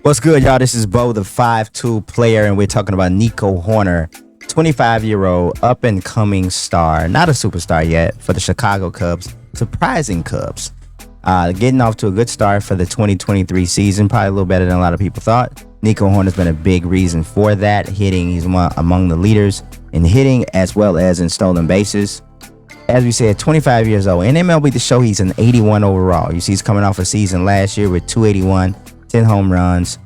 What's good, y'all? This is Bo, the 5'2 player, and we're talking about Nico Hoerner, 25-year-old up-and-coming star. Not a superstar yet for the Chicago Cubs. Surprising Cubs. Getting off to a good start for the 2023 season. Probably a little better than a lot of people thought. Nico Hoerner's been a big reason for that. Hitting, he's among the leaders in hitting as well as in stolen bases. As we said, 25 years old. In MLB The Show, he's an 81 overall. You see, he's coming off a season last year with 281. 10 home runs,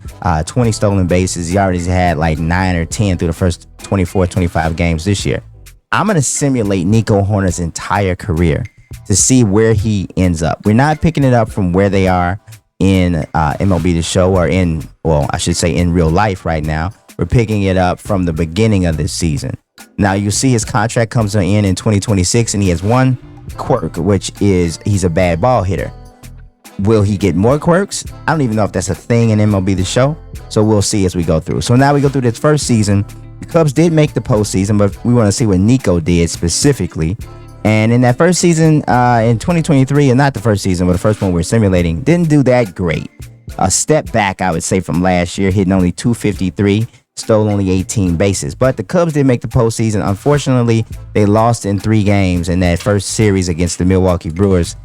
20 stolen bases. He already had like 9 or 10 through the first 24, 25 games this year. I'm going to simulate Nico Hoerner's entire career to see where he ends up. We're not picking it up from where they are in MLB The Show or in real life right now. We're picking it up from the beginning of this season. Now, you see his contract comes in 2026, and he has one quirk, which is he's a bad ball hitter. Will he get more quirks? I don't even know if that's a thing in MLB The Show. So we'll see as we go through. So now we go through this first season. The Cubs did make the postseason, but we want to see what Nico did specifically. And in that first season, in 2023, and not the first season, but the first one we're simulating, didn't do that great. A step back, I would say, from last year, hitting only 253, stole only 18 bases. But the Cubs did make the postseason. Unfortunately, they lost in 3 games in that first series against the Milwaukee Brewers.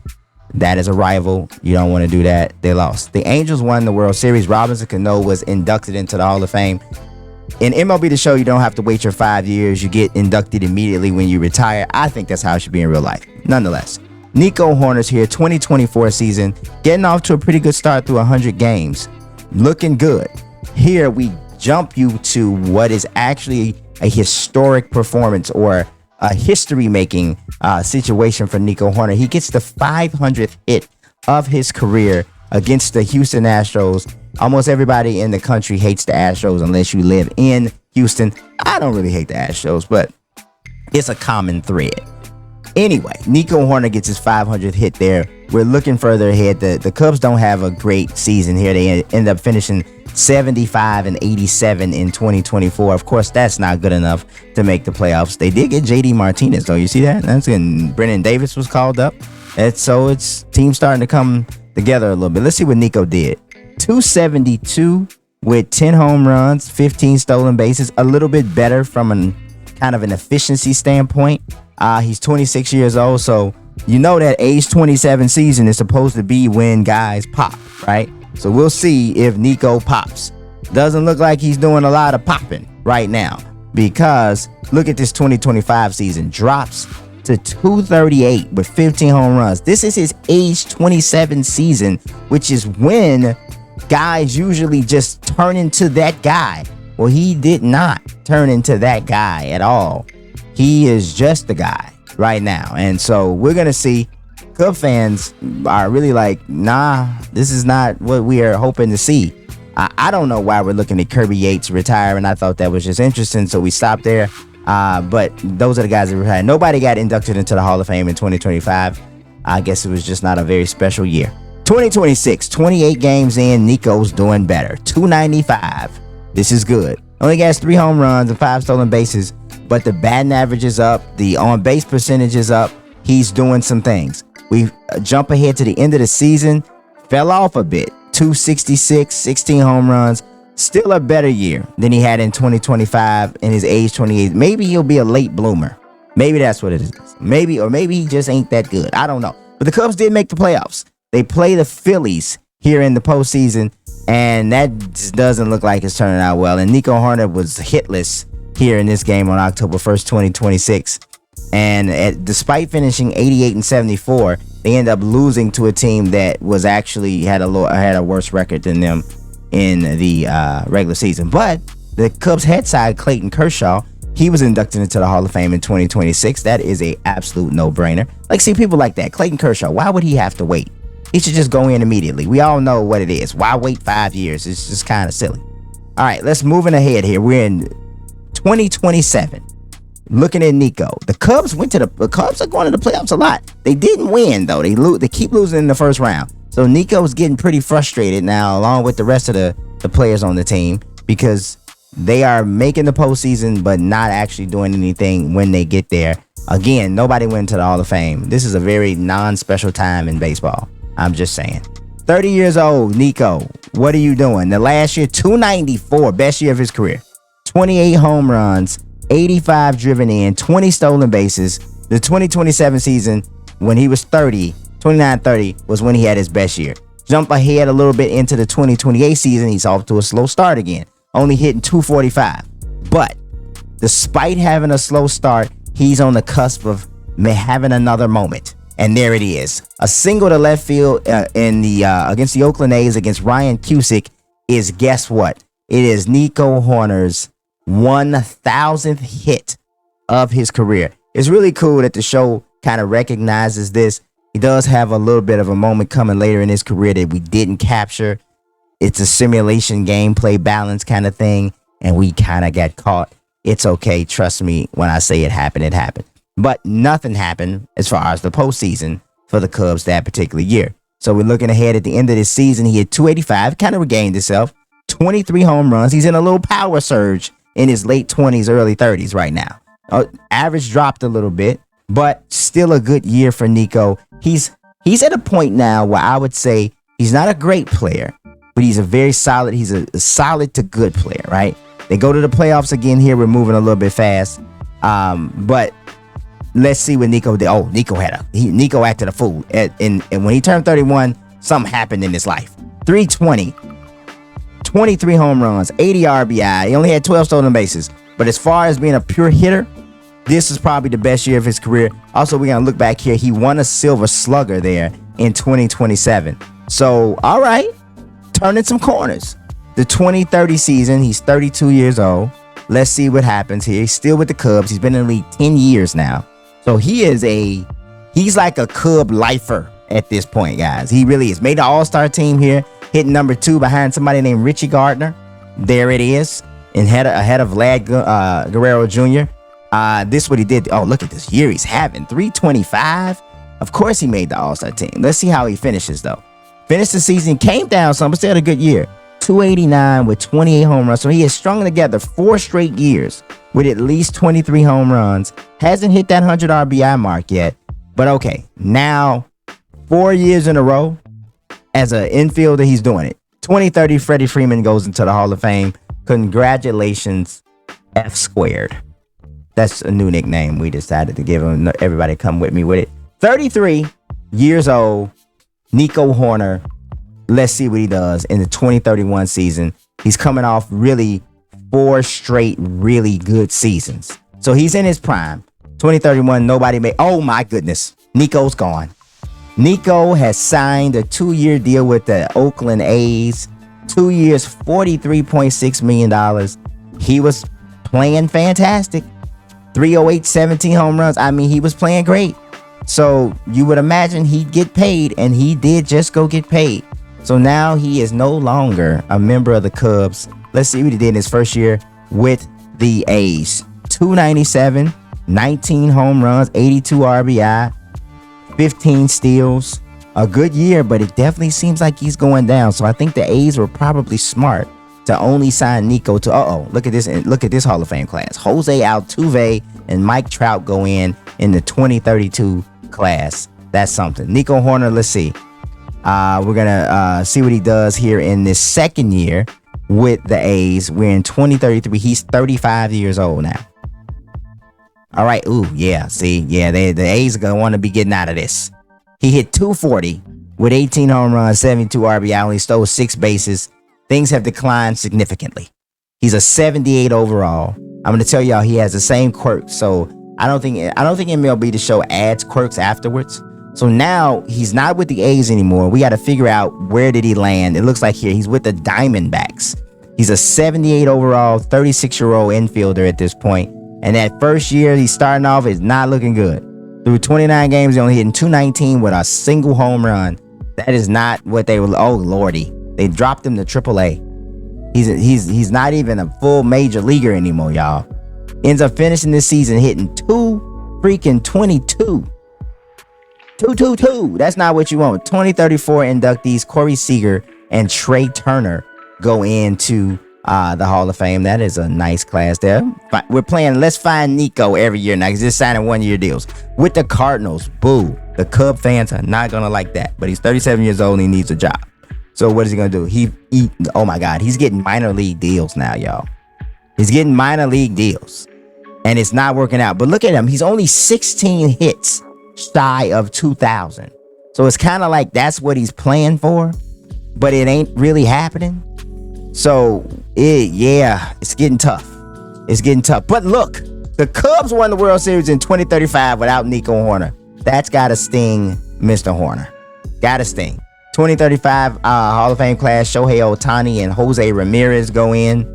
That is a rival. You don't want to do that. They lost. The Angels won the World Series. Robinson Cano was inducted into the Hall of Fame. In MLB The Show, you don't have to wait your 5 years. You get inducted immediately when you retire. I think that's how it should be in real life. Nonetheless, Nico Hoerner's here, 2024 season, getting off to a pretty good start through 100 games. Looking good. Here we jump you to what is actually a historic performance or a history-making situation for Nico Hoerner. He gets the 500th hit of his career against the Houston Astros. Almost everybody in the country hates the Astros unless you live in Houston. I don't really hate the Astros, but it's a common thread. Anyway, Nico Hoerner gets his 500th hit there. We're looking further ahead. The Cubs don't have a great season here. They end up finishing 75 and 87 in 2024. Of course, that's not good enough to make the playoffs. They did get JD Martinez, though. You see that? That's when Brennan Davis was called up. And so it's team starting to come together a little bit. Let's see what Nico did. 272 with 10 home runs, 15 stolen bases. A little bit better from an efficiency standpoint. He's 26 years old, so you know that age 27 season is supposed to be when guys pop, right? So we'll see if Nico pops. Doesn't look like he's doing a lot of popping right now, because look at this 2025 season. Drops to 238 with 15 home runs. This is his age 27 season, which is when guys usually just turn into that guy. Well, he did not turn into that guy at all. He is just the guy right now. And so we're going to see. Cub fans are really like, nah, this is not what we are hoping to see. I don't know why we're looking at Kirby Yates retiring. I thought that was just interesting, so we stopped there. But those are the guys that retired. Nobody got inducted into the Hall of Fame in 2025. I guess it was just not a very special year. 2026, 28 games in, Nico's doing better. 295. This is good. Only has 3 home runs and 5 stolen bases, but the batting average is up. The on-base percentage is up. He's doing some things. We jump ahead to the end of the season. Fell off a bit. 266, 16 home runs. Still a better year than he had in 2025 in his age 28. Maybe he'll be a late bloomer. Maybe that's what it is. Maybe he just ain't that good. I don't know. But the Cubs did make the playoffs. They play the Phillies here in the postseason, and that just doesn't look like it's turning out well. And Nico Hoerner was hitless here in this game on October 1st, 2026. And despite finishing 88 and 74, they end up losing to a team that was actually had a worse record than them in the regular season. But the Cubs head side, Clayton Kershaw, he was inducted into the Hall of Fame in 2026. That is a absolute no-brainer. Like, see, people like that. Clayton Kershaw, why would he have to wait? He should just go in immediately. We all know what it is. Why wait 5 years? It's just kind of silly. All right, let's moving ahead here. We're in 2027. Looking at Nico, the Cubs are going to the playoffs a lot. They didn't win, though. They keep losing in the first round. So Nico's getting pretty frustrated now, along with the rest of the players on the team, because they are making the postseason but not actually doing anything when they get there. Again, nobody went to the Hall of Fame. This is a very non-special time in baseball. I'm just saying. 30 years old, Nico, what are you doing? The last year, 294, best year of his career. 28 home runs, 85 driven in, 20 stolen bases. The 2027 season, when he was 29-30, was when he had his best year. Jump ahead a little bit into the 2028 season, he's off to a slow start again, only hitting 245. But despite having a slow start, he's on the cusp of having another moment. And there it is. A single to left field against the Oakland A's against Ryan Cusick is, guess what? It is Nico Hoerner's 1,000th hit of his career. It's really cool that the show kind of recognizes this. He does have a little bit of a moment coming later in his career that we didn't capture. It's a simulation gameplay balance kind of thing, and we kind of got caught. It's okay. Trust me when I say it happened, it happened. But nothing happened as far as the postseason for the Cubs that particular year. So we're looking ahead at the end of this season. He hit 285, kind of regained himself. 23 home runs. He's in a little power surge in his late 20s, early 30s right now. Average dropped a little bit, but still a good year for Nico. He's at a point now where I would say he's not a great player, but he's a solid to good player, right? They go to the playoffs again here. We're moving a little bit fast. But let's see what Nico did. Oh, Nico acted a fool. And when he turned 31, something happened in his life. 320, 23 home runs, 80 RBI. He only had 12 stolen bases. But as far as being a pure hitter, this is probably the best year of his career. Also, we're going to look back here. He won a Silver Slugger there in 2027. So, all right, turning some corners. The 2030 season, he's 32 years old. Let's see what happens here. He's still with the Cubs. He's been in the league 10 years now. So he's like a Cub lifer at this point, guys. He really is. Made the All-Star team here, hitting number 2 behind somebody named Richie Gardner. There it is. And ahead of Vlad Guerrero Jr. This is what he did. Oh, look at this year he's having. 325. Of course he made the All-Star team. Let's see how he finishes, though. Finished the season, came down some, but still had a good year. 289 with 28 home runs. So he has strung together 4 straight years with at least 23 home runs. Hasn't hit that 100 RBI mark yet. But okay, now 4 years in a row as an infielder, he's doing it. 2030, Freddie Freeman goes into the Hall of Fame. Congratulations, F squared. That's a new nickname we decided to give him. Everybody come with me with it. 33 years old, Nico Hoerner. Let's see what he does in the 2031 season. He's coming off really 4 straight really good seasons. So he's in his prime. 2031, nobody made. Oh my goodness. Nico's gone. Nico has signed a 2-year deal with the Oakland A's. 2 years, $43.6 million. He was playing fantastic. 308, 17 home runs. I mean, he was playing great. So you would imagine he'd get paid, and he did just go get paid. So now he is no longer a member of the Cubs. Let's see what he did in his first year with the A's. 297, 19 home runs, 82 RBI, 15 steals. A good year, but it definitely seems like he's going down. So I think the A's were probably smart to only sign Nico to, look at this Hall of Fame class. Jose Altuve and Mike Trout go in the 2032 class. That's something. Nico Hoerner, let's see. We're gonna see what he does here in this second year with the A's. We're in 2033. He's 35 years old now. All right. Ooh, yeah. See, yeah, the A's are gonna want to be getting out of this. He hit 240 with 18 home runs, 72 RBI, only stole 6 bases. Things have declined significantly. He's a 78 overall. I'm going to tell y'all he has the same quirks. So I don't think MLB The Show adds quirks afterwards. So now he's not with the A's anymore. We got to figure out where did he land. It looks like here he's with the Diamondbacks. He's a 78 overall, 36-year-old infielder at this point. And that first year he's starting off is not looking good. Through 29 games, he only hitting 219 with a single home run. That is not what they were. Oh lordy, they dropped him to AAA. He's not even a full major leaguer anymore, y'all. Ends up finishing this season hitting 222. 222. That's not what you want. 2034 inductees Corey Seager and Trey Turner go into the Hall of Fame. That is a nice class there. We're playing Let's Find Nico every year now. He's just signing 1-year deals with the Cardinals. Boo. The Cub fans are not going to like that. But he's 37 years old and he needs a job. So what is he gonna do? Oh my God, he's getting minor league deals now, y'all. He's getting minor league deals, and it's not working out. But look at him. He's only 16 hits shy of 2,000. So it's kind of like that's what he's playing for, but it ain't really happening. So it's getting tough. It's getting tough. But look, the Cubs won the World Series in 2035 without Nico Hoerner. That's gotta sting, Mr. Hoerner. Gotta sting. 2035 Hall of Fame class, Shohei Ohtani and Jose Ramirez go in.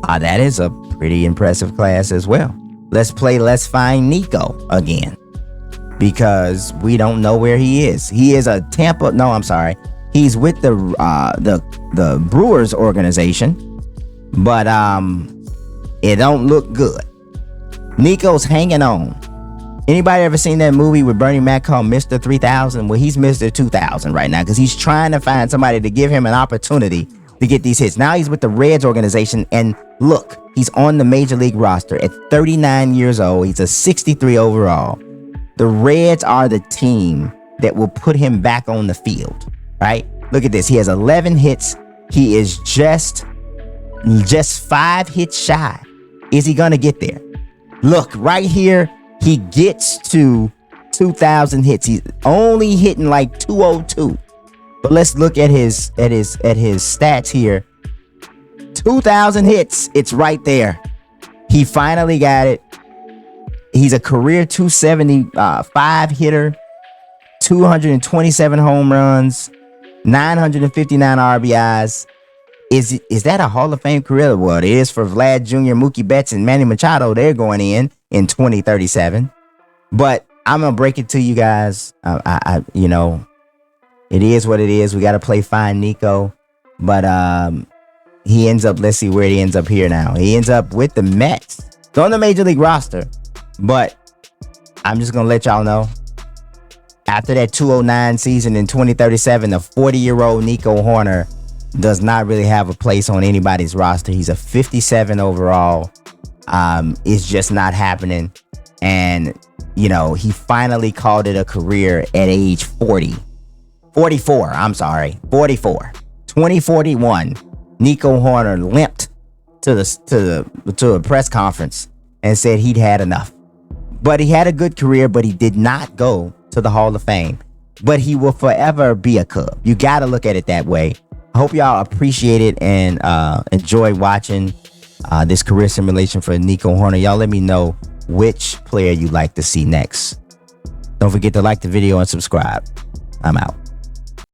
That is a pretty impressive class as well. Let's find Nico again, because we don't know where he is. He is a Tampa. No, I'm sorry. He's with the Brewers organization, but it don't look good. Nico's hanging on. Anybody ever seen that movie with Bernie Mac called Mr. 3000? Well, he's Mr. 2000 right now because he's trying to find somebody to give him an opportunity to get these hits. Now he's with the Reds organization, and look, he's on the Major League roster at 39 years old. He's a 63 overall. The Reds are the team that will put him back on the field, right? Look at this. He has 11 hits. He is just 5 hits shy. Is he going to get there? Look, right here, he gets to 2,000 hits. He's only hitting like 202. But let's look at his stats here. 2,000 hits. It's right there. He finally got it. He's a career 275 hitter, 227 home runs, 959 RBIs. Is that a Hall of Fame career? Well, it is for Vlad Jr., Mookie Betts, and Manny Machado. They're going in 2037. But I'm gonna break it to you guys. It is what it is. We got to play Find Nico. But he ends up, let's see where he ends up here now. He ends up with the Mets. It's on the Major League roster. But I'm just going to let y'all know. After that 209 season in 2037, the 40-year-old Nico Hoerner does not really have a place on anybody's roster. He's a 57 overall. It's just not happening. And, he finally called it a career at age 44. 2041. Nico Hoerner limped to a press conference and said he'd had enough. But he had a good career, but he did not go to the Hall of Fame. But he will forever be a Cub. You got to look at it that way. I hope y'all appreciate it and enjoy watching this career simulation for Nico Hoerner. Y'all let me know which player you'd like to see next. Don't forget to like the video and subscribe. I'm out.